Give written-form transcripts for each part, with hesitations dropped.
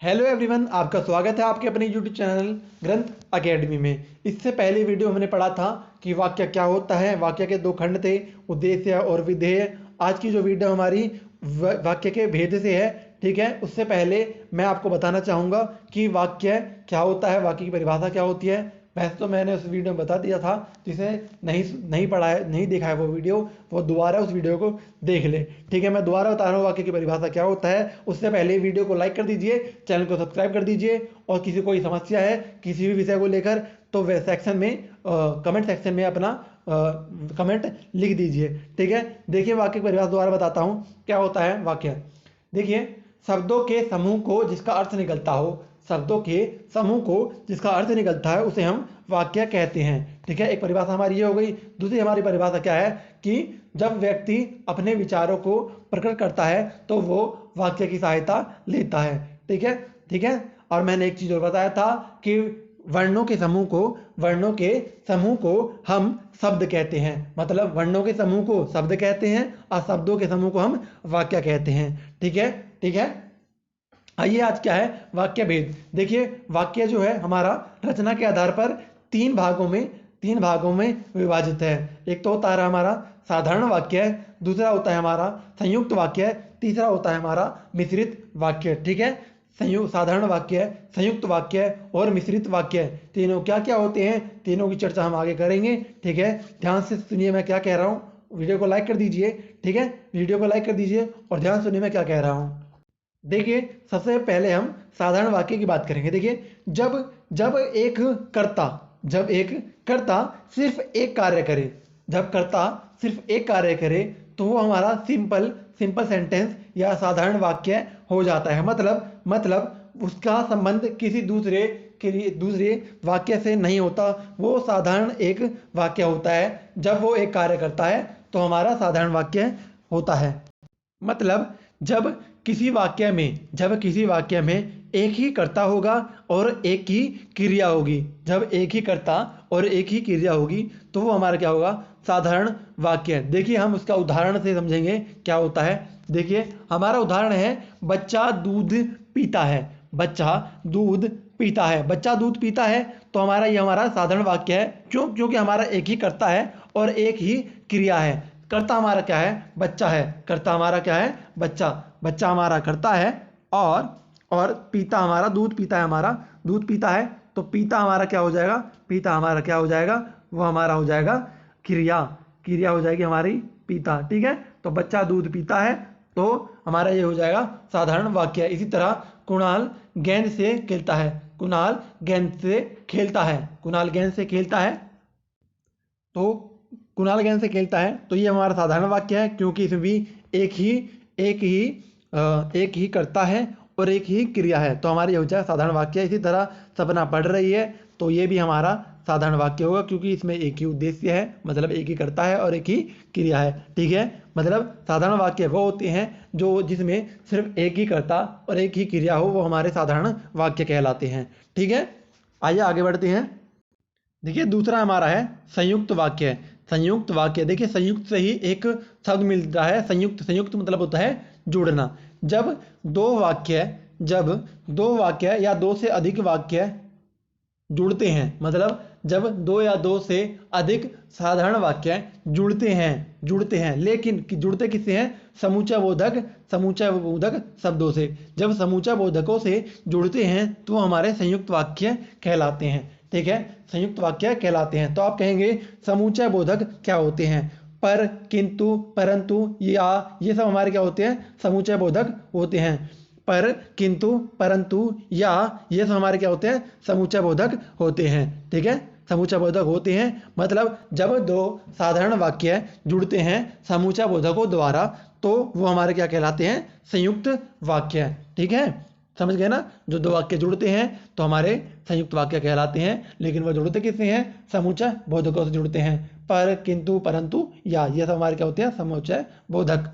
Hello everyone, आपका स्वागत है आपके अपने यूट्यूब चैनल ग्रंथ एकेडमी में। इससे पहले वीडियो हमने पढ़ा था कि वाक्य क्या होता है। वाक्य के दो खंड थे, उद्देश्य और विधेय। आज की जो वीडियो हमारी वाक्य के भेद से है, ठीक है। उससे पहले मैं आपको बताना चाहूँगा कि वाक्य क्या होता है, वाक्य की परिभाषा क्या होती है। वैसे तो मैंने उस वीडियो में बता दिया था, जिसे नहीं पढ़ा है, नहीं देखा है वो वीडियो, वो दोबारा उस वीडियो को देख ले, ठीक है। मैं दोबारा बता रहा हूँ वाक्य की परिभाषा क्या होता है। उससे पहले वीडियो को लाइक कर दीजिए, चैनल को सब्सक्राइब कर दीजिए, और किसी कोई समस्या है किसी भी विषय को लेकर तो वे सेक्शन में कमेंट सेक्शन में अपना कमेंट लिख दीजिए, ठीक है। देखिए वाक्य की परिभाषा दोबारा बताता हूँ क्या होता है वाक्य। देखिए, शब्दों के समूह को जिसका अर्थ निकलता हो, शब्दों के समूह को जिसका अर्थ निकलता है उसे हम वाक्य कहते हैं, ठीक है। एक परिभाषा हमारी ये हो गई। दूसरी हमारी परिभाषा क्या है कि जब व्यक्ति अपने विचारों को प्रकट करता है तो वो वाक्य की सहायता लेता है, ठीक है, ठीक है। और मैंने एक चीज़ और बताया था कि वर्णों के समूह को हम शब्द कहते हैं, मतलब वर्णों के समूह को शब्द कहते हैं और शब्दों के समूह को हम वाक्य कहते हैं, ठीक है, ठीक है। आइए आज क्या है वाक्य भेद। देखिए वाक्य जो है हमारा रचना के आधार पर तीन भागों में विभाजित है। एक तो होता है हमारा साधारण वाक्य, दूसरा होता है हमारा संयुक्त वाक्य, तीसरा होता है हमारा मिश्रित वाक्य, ठीक है। साधारण वाक्य, संयुक्त वाक्य और मिश्रित वाक्य, तीनों क्या क्या होते हैं, तीनों की चर्चा हम आगे करेंगे, ठीक है। ध्यान से सुनिए मैं क्या कह रहा हूँ। वीडियो को लाइक कर दीजिए, ठीक है, वीडियो को लाइक कर दीजिए और ध्यान सुनिए मैं क्या कह रहा हूँ। देखिए सबसे पहले हम साधारण वाक्य की बात करेंगे। देखिए जब जब एक कर्ता सिर्फ एक कार्य करे, जब कर्ता सिर्फ एक कार्य करे तो वो हमारा सिंपल सेंटेंस या साधारण वाक्य हो जाता है। मतलब उसका संबंध किसी दूसरे वाक्य से नहीं होता, वो साधारण एक वाक्य होता है। जब वो एक कार्य करता है तो हमारा साधारण वाक्य होता है। मतलब जब किसी वाक्य में एक ही कर्ता होगा और एक ही क्रिया होगी, जब एक ही कर्ता और एक ही क्रिया होगी तो वो हमारा क्या होगा, साधारण वाक्य। देखिए हम उसका उदाहरण से समझेंगे क्या होता है। देखिए हमारा उदाहरण है बच्चा दूध पीता है। बच्चा दूध पीता है तो हमारा साधारण वाक्य है। क्योंकि हमारा एक ही कर्ता है और एक ही क्रिया है। कर्ता हमारा क्या है, बच्चा है। कर्ता हमारा क्या है, बच्चा हमारा कर्ता है और पीता हमारा दूध पीता है। तो पीता हमारा क्या हो जाएगा, वो हमारा हो जाएगा क्रिया हो जाएगी हमारी पीता, ठीक है। तो बच्चा दूध पीता है तो हमारा ये हो जाएगा साधारण वाक्य। इसी तरह कुणाल गेंद से खेलता है। तो ये हमारा साधारण वाक्य है, क्योंकि इसमें भी एक ही कर्ता है और एक ही क्रिया है, तो हमारी ये हो जाएगा साधारण वाक्य। इसी तरह सपना पढ़ रही है तो ये भी हमारा साधारण वाक्य होगा, क्योंकि इसमें एक ही उद्देश्य है, मतलब एक ही कर्ता है और एक ही क्रिया है, ठीक है। मतलब साधारण वाक्य वो होते हैं जिसमें सिर्फ एक ही कर्ता और एक ही क्रिया हो, वो हमारे साधारण वाक्य कहलाते हैं, ठीक है। आइए आगे बढ़ते हैं। देखिए दूसरा हमारा है संयुक्त वाक्य। देखिए संयुक्त से ही एक शब्द मिलता है, संयुक्त मतलब होता है जोड़ना। जब दो वाक्य या दो से अधिक वाक्य जुड़ते हैं, मतलब जब दो या दो से अधिक साधारण वाक्य जुड़ते हैं, लेकिन जुड़ते किससे हैं, समूचा बोधक शब्दों से। जब समूचा बोधकों से जुड़ते हैं तो हमारे संयुक्त वाक्य कहलाते हैं, ठीक है, संयुक्त वाक्य कहलाते हैं। तो आप कहेंगे समूचा बोधक क्या होते हैं, पर, किंतु, परंतु, या, ये सब हमारे क्या होते हैं, समूचा बोधक होते हैं। पर, किंतु, परंतु, या, ये सब हमारे क्या होते हैं, समूचा बोधक होते हैं, ठीक है, समूचा बोधक होते हैं। मतलब जब दो साधारण वाक्य जुड़ते हैं समूचा बोधकों द्वारा तो वो हमारे क्या कहलाते हैं, संयुक्त वाक्य, ठीक है। समझ गए ना, जो दो वाक्य जुड़ते हैं तो हमारे संयुक्त वाक्य कहलाते हैं, लेकिन वो जुड़ते किससे हैं, समूचा बोधकों से जुड़ते हैं। पर, किंतु, परंतु, या, ये सब हमारे क्या होते हैं, समूचा बोधक।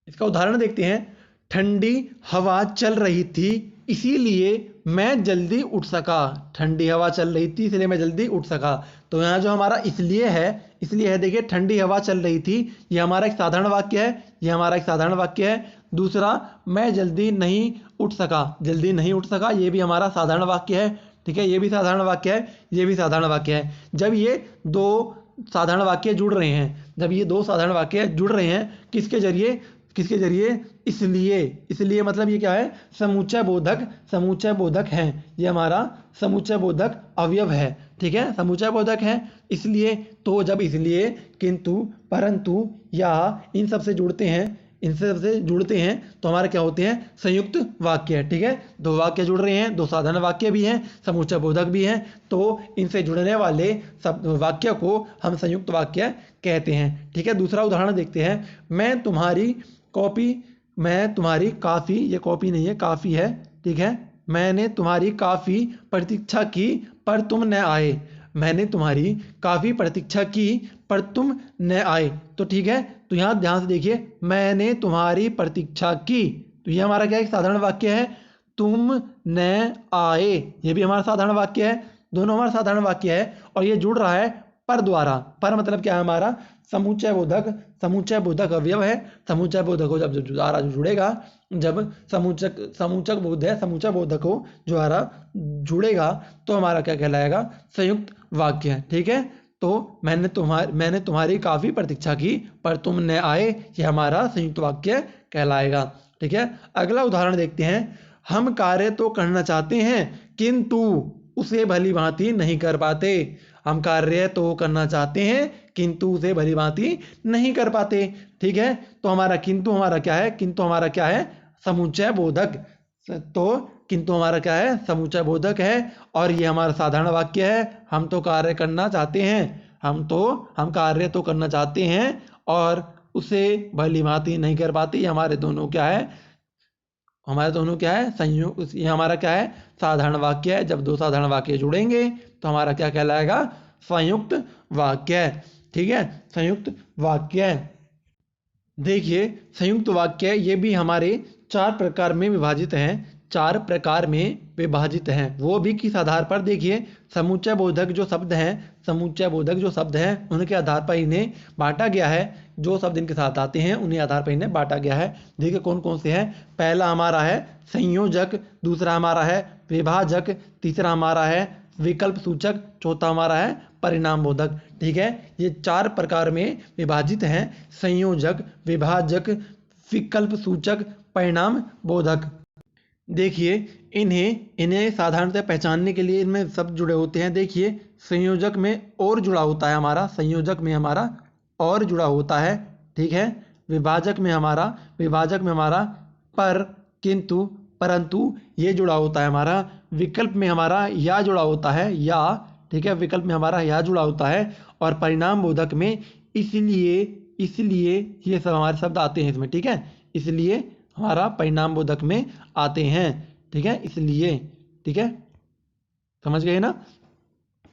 इसका उदाहरण देखते हैं। ठंडी हवा चल रही थी इसीलिए मैं जल्दी उठ सका। ठंडी हवा चल रही थी इसलिए मैं जल्दी उठ सका। तो यहाँ जो हमारा इसलिए है, देखिए ठंडी हवा चल रही थी, ये हमारा एक साधारण वाक्य है, दूसरा मैं जल्दी नहीं उठ सका, जल्दी नहीं उठ सका, ये भी हमारा साधारण वाक्य है। ठीक है, ये भी साधारण वाक्य है, ये भी साधारण वाक्य है। जब ये दो साधारण वाक्य जुड़ रहे हैं, जब ये दो साधारण वाक्य जुड़ रहे हैं किसके जरिए, किसके जरिए, इसलिए, इसलिए मतलब ये क्या है, समुच्चय बोधक, समुच्चय बोधक है, ये हमारा समुच्चय बोधक अवयव है। ठीक है, समुच्चय बोधक है इसलिए। तो जब इसलिए, किंतु, परंतु या इन सब से जुड़ते हैं, इनसे सबसे जुड़ते हैं तो हमारे क्या होते हैं, संयुक्त वाक्य। ठीक है, दो वाक्य जुड़ रहे हैं, दो साधारण वाक्य भी हैं, समुच्चय बोधक भी हैं, तो इनसे जुड़ने वाले सब वाक्य को हम संयुक्त वाक्य कहते हैं। ठीक है, दूसरा उदाहरण देखते हैं। मैं तुम्हारी कॉपी, मैं तुम्हारी काफ़ी, ये कॉपी नहीं है काफ़ी है। ठीक है, मैंने तुम्हारी काफ़ी प्रतीक्षा की पर तुम न आए, मैंने तुम्हारी काफ़ी प्रतीक्षा की पर तुम न आए। तो ठीक है, तो यहाँ ध्यान से देखिए, मैंने तुम्हारी प्रतीक्षा की, तो ये हमारा क्या है, साधारण वाक्य है। तुम न आए, ये भी हमारा साधारण वाक्य है, दोनों हमारा साधारण वाक्य है। और ये जुड़ रहा है पर द्वारा। पर मतलब क्या है, हमारा समुच्चय बोधक, समुच्चय बोधक अवयव है। समुच्चय बोधक हो जब द्वारा जुड़ेगा, जब समुच्चक, समुच्चक बोध है, समुच्चय बोधक हो द्वारा जुड़ेगा तो हमारा क्या कहलाएगा, संयुक्त वाक्य है। ठीक है, तो मैंने तुम्हारी काफ़ी प्रतीक्षा की पर तुम न आए, ये हमारा संयुक्त वाक्य कहलाएगा। ठीक है, अगला उदाहरण देखते हैं। हम कार्य तो करना चाहते हैं किंतु उसे भली भांति नहीं कर पाते, हम कार्य तो करना चाहते हैं किंतु उसे भली भांति नहीं कर पाते। ठीक है, तो हमारा किंतु हमारा क्या है, किंतु हमारा क्या है, समुच्चय बोधक। तो किंतु हमारा क्या है, समुच्चय बोधक है। और ये हमारा साधारण वाक्य है, हम तो कार्य करना चाहते हैं, हम कार्य तो करना चाहते हैं और उसे भली भांति नहीं कर पाते। ये हमारे दोनों क्या है, हमारे दोनों क्या है, संयुक्त, ये हमारा क्या है, साधारण वाक्य है। जब दो साधारण वाक्य जुड़ेंगे तो हमारा क्या कहलाएगा, संयुक्त वाक्य। ठीक है, संयुक्त वाक्य। देखिए, संयुक्त वाक्य ये भी हमारे चार प्रकार में विभाजित हैं, चार प्रकार में विभाजित हैं। वो भी किस आधार पर, देखिए, समुच्चय बोधक जो शब्द हैं, समुच्चय बोधक जो शब्द हैं उनके आधार पर इन्हें बांटा गया है। जो शब्द इनके साथ आते हैं उन्हीं आधार पर इन्हें बांटा गया है। देखिए कौन कौन से हैं। पहला हमारा है संयोजक, दूसरा हमारा है विभाजक, तीसरा हमारा है विकल्प सूचक, चौथा हमारा है परिणाम बोधक। ठीक है, ये चार प्रकार में विभाजित हैं, संयोजक, विभाजक, विकल्प सूचक, परिणाम बोधक। देखिए, इन्हें साधारणतः पहचानने के लिए इनमें शब्द जुड़े होते हैं। देखिए, संयोजक में और जुड़ा होता है हमारा, संयोजक में हमारा और जुड़ा होता है। ठीक है, विभाजक में हमारा पर, किंतु, परंतु ये जुड़ा होता है हमारा। विकल्प में हमारा या जुड़ा होता है, या। ठीक है, विकल्प में हमारा या जुड़ा होता है। और परिणाम बोधक में इसलिए, इसलिए ये सब हमारे शब्द आते हैं इसमें। ठीक है, इसलिए हमारा परिणाम बोधक में आते हैं। ठीक है, इसलिए। ठीक है, समझ गए ना।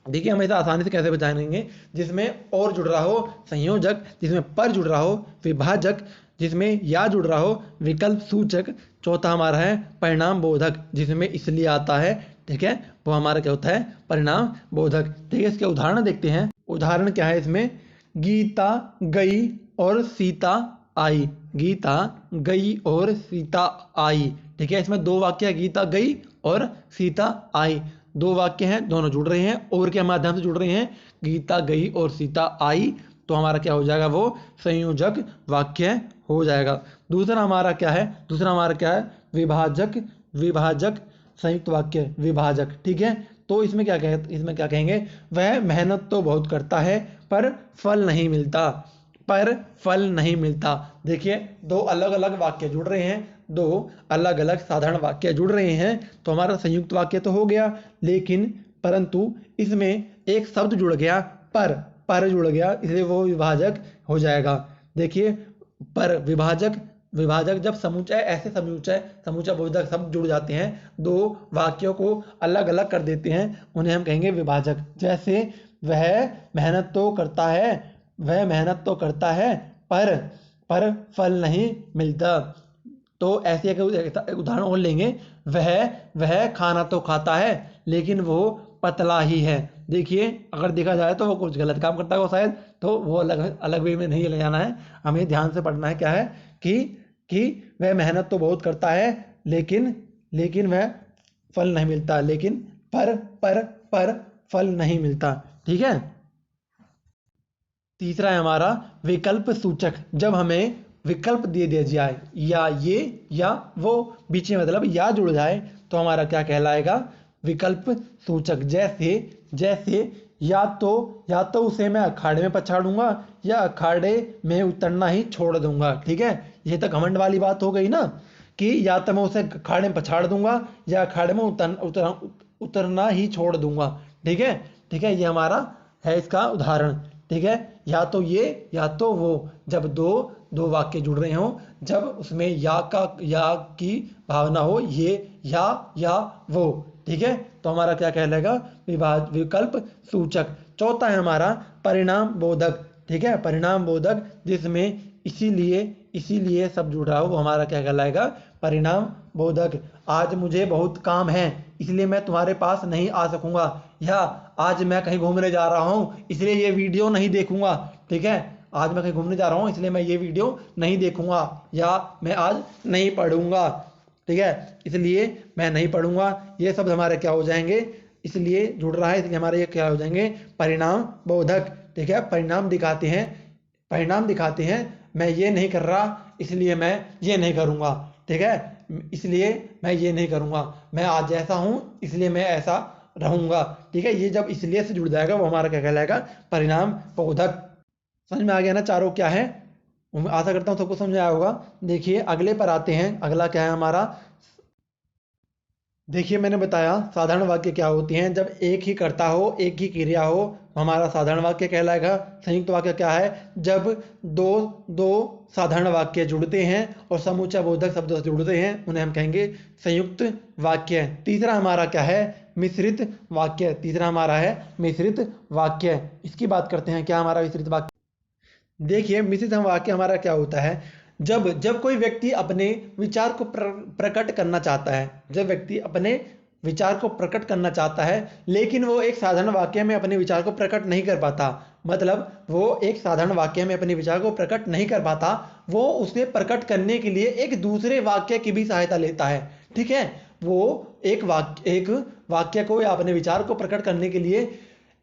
देखिए, हम इसे आसानी से कैसे पहचानेंगे, जिसमें और जुड़ रहा हो संयोजक, जिसमें पर जुड़ रहा हो विभाजक, जिसमें या जुड़ रहा हो विकल्प सूचक, चौथा हमारा है परिणाम बोधक, जिसमें इसलिए आता है। ठीक है, वो हमारा क्या होता है, परिणाम बोधक। ठीक है, इसके उदाहरण देखते हैं। उदाहरण क्या है इसमें, गीता गई और सीता आई, गीता गई और सीता आई। ठीक है, इसमें दो वाक्य है, गीता गई और सीता आई, दो वाक्य हैं, दोनों जुड़ रहे हैं और के माध्यम से जुड़ रहे हैं, गीता गई और सीता आई। तो हमारा क्या हो जाएगा, वो संयोजक वाक्य हो जाएगा। दूसरा हमारा क्या है, विभाजक, विभाजक संयुक्त वाक्य विभाजक। ठीक है, तो इसमें क्या कहेंगे, वह मेहनत तो बहुत करता है पर फल नहीं मिलता, पर फल नहीं मिलता। देखिए, दो अलग अलग वाक्य जुड़ रहे हैं, दो अलग अलग साधारण वाक्य जुड़ रहे हैं, तो हमारा संयुक्त वाक्य तो हो गया, लेकिन परंतु इसमें एक शब्द जुड़ गया, पर जुड़ गया, इसलिए वो विभाजक हो जाएगा। देखिए, पर विभाजक जब समुच्चय बोधक शब्द जुड़ जाते हैं, दो वाक्यों को अलग अलग कर देते हैं, उन्हें हम कहेंगे विभाजक। जैसे वह मेहनत तो करता है पर फल नहीं मिलता। तो ऐसे एक उदाहरण और लेंगे, वह खाना तो खाता है लेकिन वो पतला ही है। देखिए, अगर देखा जाए तो वो कुछ गलत काम करता है वो शायद, तो वो अलग वे में नहीं ले जाना है, हमें ध्यान से पढ़ना है। क्या है कि वह मेहनत तो बहुत करता है लेकिन लेकिन वह फल नहीं मिलता, लेकिन पर फल नहीं मिलता। ठीक है। तीसरा है हमारा विकल्प सूचक। जब हमें विकल्प दे दिया जाए, या ये या वो, बीच में मतलब या जुड़ जाए, तो हमारा क्या कहलाएगा? विकल्प सूचक। जैसे जैसे या तो उसे मैं अखाड़े में पछाड़ूंगा, या अखाड़े में उतरना ही छोड़ दूंगा। ठीक है। ये तो घमंड वाली बात हो गई ना, कि या तो मैं उसे अखाड़े में पछाड़ दूंगा, या अखाड़े में उतरना ही छोड़ दूंगा। ठीक है। ठीक है, ये हमारा है इसका उदाहरण। ठीक है। या तो ये या तो वो, जब दो दो वाक्य जुड़ रहे हों, जब उसमें या की भावना हो, ये या वो। ठीक है। तो हमारा क्या कहलाएगा? विकल्प सूचक। चौथा है हमारा परिणाम बोधक। ठीक है। परिणाम बोधक, जिसमें इसीलिए सब जुड़ रहा हो, वो हमारा क्या कहलाएगा? परिणाम बोधक। आज मुझे बहुत काम है, इसलिए मैं तुम्हारे पास नहीं आ सकूंगा, या आज मैं कहीं घूमने जा रहा हूँ, इसलिए ये वीडियो नहीं देखूंगा। ठीक है। आज मैं कहीं घूमने जा रहा हूँ, इसलिए मैं ये वीडियो नहीं देखूंगा, या मैं आज नहीं पढ़ूंगा। ठीक है। इसलिए मैं नहीं पढ़ूंगा। ये सब हमारे क्या हो जाएंगे? इसलिए जुड़ रहा है, इसलिए हमारे ये क्या हो जाएंगे? परिणाम बोधक। ठीक है। परिणाम दिखाते हैं मैं ये नहीं कर रहा, इसलिए मैं ये नहीं करूंगा। ठीक है। इसलिए मैं ये नहीं करूंगा, मैं आज ऐसा हूं, इसलिए मैं ऐसा रहूंगा। ठीक है। ये जब इसलिए से जुड़ जाएगा, वो हमारा क्या कहलाएगा? परिणाम बोधक। समझ में आ गया ना चारों क्या है? आशा करता हूँ सबको समझ आया होगा। देखिए अगले पर आते हैं। अगला क्या है हमारा? देखिए मैंने बताया साधारण वाक्य क्या होती हैं। जब एक ही कर्ता हो, एक ही क्रिया हो, हमारा साधारण वाक्य कहलाएगा। संयुक्त वाक्य क्या है? जब दो दो साधारण वाक्य जुड़ते हैं और समूचा बोधक शब्दों से जुड़ते हैं, उन्हें हम कहेंगे संयुक्त वाक्य। तीसरा हमारा क्या है? मिश्रित वाक्य। तीसरा हमारा है मिश्रित वाक्य। इसकी बात करते हैं। क्या हमारा मिश्रित वाक्य? देखिए मिश्रित वाक्य हमारा क्या होता है? जब जब कोई व्यक्ति अपने विचार को प्रकट करना चाहता है, जब व्यक्ति अपने विचार को प्रकट करना चाहता है, लेकिन वो एक साधारण वाक्य में अपने विचार को प्रकट नहीं कर पाता, मतलब वो एक साधारण वाक्य में अपने विचार को प्रकट नहीं कर पाता, वो उसे प्रकट करने के लिए एक दूसरे वाक्य की भी सहायता लेता है। ठीक है। वो एक वाक्य को या अपने विचार को प्रकट करने के लिए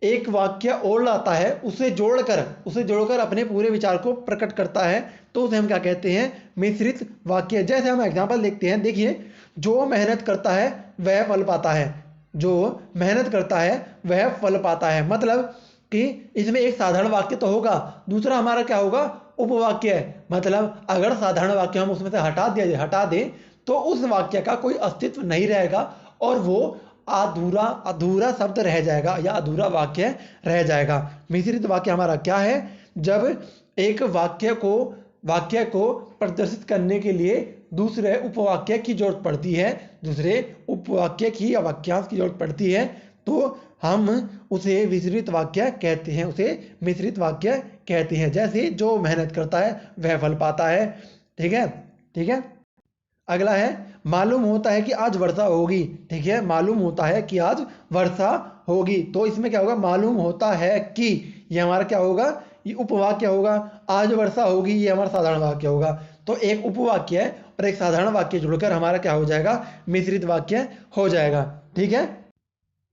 एक वाक्य और लाता है, उसे जोड़कर अपने पूरे विचार को प्रकट करता है, तो उसे हम क्या कहते हैं? मिश्रित वाक्य। जैसे हम एग्जांपल देखते हैं। देखिए, जो मेहनत करता है वह फल पाता है। जो मेहनत करता है वह फल पाता है, मतलब कि इसमें एक साधारण वाक्य तो होगा, दूसरा हमारा क्या होगा? उपवाक्य। मतलब अगर साधारण वाक्य हम उसमें से हटा दें तो उस वाक्य का कोई अस्तित्व नहीं रहेगा, और वो अधूरा शब्द रह जाएगा, या अधूरा वाक्य रह जाएगा। मिश्रित वाक्य हमारा क्या है? जब एक वाक्य को प्रदर्शित करने के लिए दूसरे उपवाक्य की जरूरत पड़ती है, दूसरे उपवाक्य की या वाक्यांश की जरूरत पड़ती है, तो हम उसे मिश्रित वाक्य कहते हैं, उसे मिश्रित वाक्य कहते हैं। जैसे जो मेहनत करता है वह फल पाता है। ठीक है। ठीक है। अगला है मालूम होता है कि आज वर्षा होगी। ठीक है। मालूम होता है कि आज वर्षा होगी, तो इसमें क्या होगा? मालूम होता है कि, ये हमारा क्या होगा? ये उपवाक्य होगा। आज वर्षा होगी, ये हमारा साधारण वाक्य होगा। तो एक उपवाक्य और एक साधारण वाक्य जुड़कर हमारा क्या हो जाएगा? मिश्रित वाक्य हो जाएगा। ठीक है।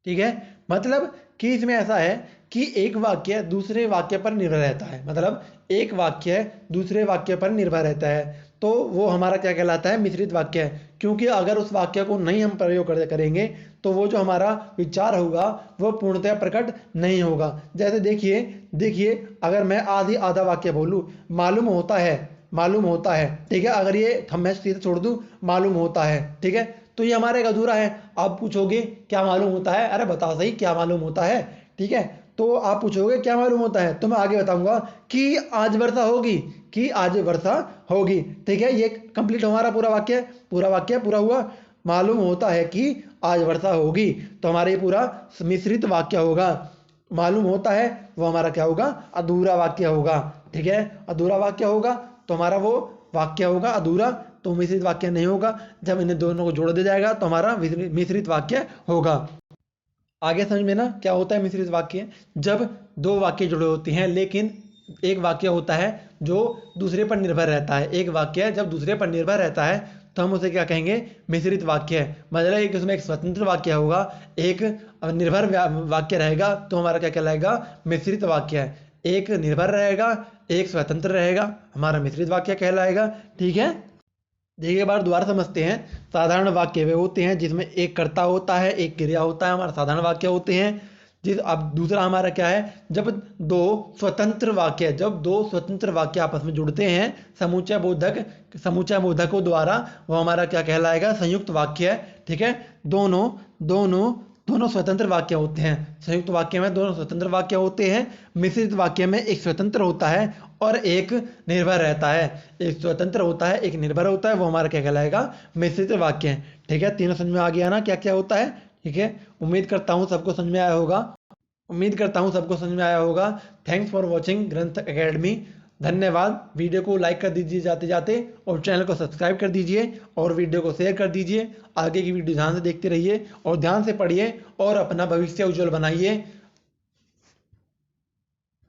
ठीक है। मतलब कि इसमें ऐसा है कि एक वाक्य दूसरे वाक्य पर निर्भर रहता है, मतलब एक वाक्य दूसरे वाक्य पर निर्भर रहता है, तो वो हमारा क्या कहलाता है? मिश्रित वाक्य है। क्योंकि अगर उस वाक्य को नहीं हम प्रयोग करेंगे तो वो जो हमारा विचार होगा वो पूर्णतः प्रकट नहीं होगा। जैसे देखिए अगर मैं आधा वाक्य बोलूँ, मालूम होता है। ठीक है। अगर ये मैं सीधे छोड़ दूँ, मालूम होता है, ठीक है, तो ये हमारा एक अधूरा है। आप पूछोगे क्या मालूम होता है? अरे बताओ सही, क्या मालूम होता है? ठीक है। तो आप पूछोगे क्या मालूम होता है, तो मैं आगे बताऊंगा कि आज वर्षा होगी। ठीक है। ये कंप्लीट हमारा पूरा वाक्य पूरा हुआ। मालूम होता है कि आज वर्षा होगी, तो हमारा ये पूरा मिश्रित वाक्य होगा। मालूम होता है वो हमारा क्या होगा? अधूरा वाक्य होगा। ठीक है। अधूरा वाक्य होगा तो हमारा वो वाक्य होगा अधूरा, तो मिश्रित वाक्य नहीं होगा। जब इन्हें दोनों को जोड़ दिया जाएगा तो हमारा मिश्रित वाक्य होगा। आगे समझ में ना क्या होता है मिश्रित वाक्य? जब दो वाक्य जुड़े होते हैं, लेकिन एक वाक्य होता है जो दूसरे पर निर्भर रहता है। एक वाक्य जब दूसरे पर निर्भर रहता है तो हम उसे क्या कहेंगे, मिश्रित वाक्य है। मतलब एक उसमें एक स्वतंत्र वाक्य होगा, एक निर्भर वाक्य रहेगा, तो हमारा क्या कहलाएगा, मिश्रित वाक्य है। एक निर्भर रहेगा, एक स्वतंत्र रहेगा, हमारा मिश्रित वाक्य कहलाएगा। ठीक है, देखिए एक बार दोबारा समझते हैं। साधारण वाक्य वे होते हैं जिसमें एक कर्ता होता है, एक क्रिया होता है, हमारा साधारण वाक्य होते हैं। अब दूसरा हमारा क्या है, जब दो जब दो स्वतंत्र वाक्य आपस में जुड़ते हैं समुच्चय बोधकों द्वारा, वो हमारा क्या कहलाएगा, संयुक्त वाक्य है। ठीक है, दोनों दोनों दोनों स्वतंत्र वाक्य होते हैं। संयुक्त वाक्य में दोनों स्वतंत्र वाक्य होते हैं। मिश्रित वाक्य में एक स्वतंत्र होता है और एक निर्भर रहता है। एक स्वतंत्र होता है, एक निर्भर होता है, वो हमारा क्या कहलाएगा, मिश्रित वाक्य है। ठीक है, तीनों समझ में आ गया ना क्या क्या होता है। ठीक है, उम्मीद करता हूँ सबको समझ में आया होगा। थैंक्स फॉर वॉचिंग ग्रंथ एकेडमी। धन्यवाद। वीडियो को लाइक कर दीजिए जाते जाते, और चैनल को सब्सक्राइब कर दीजिए, और वीडियो को शेयर कर दीजिए। आगे की वीडियो ध्यान से देखते रहिए और ध्यान से पढ़िए और अपना भविष्य उज्जवल बनाइए।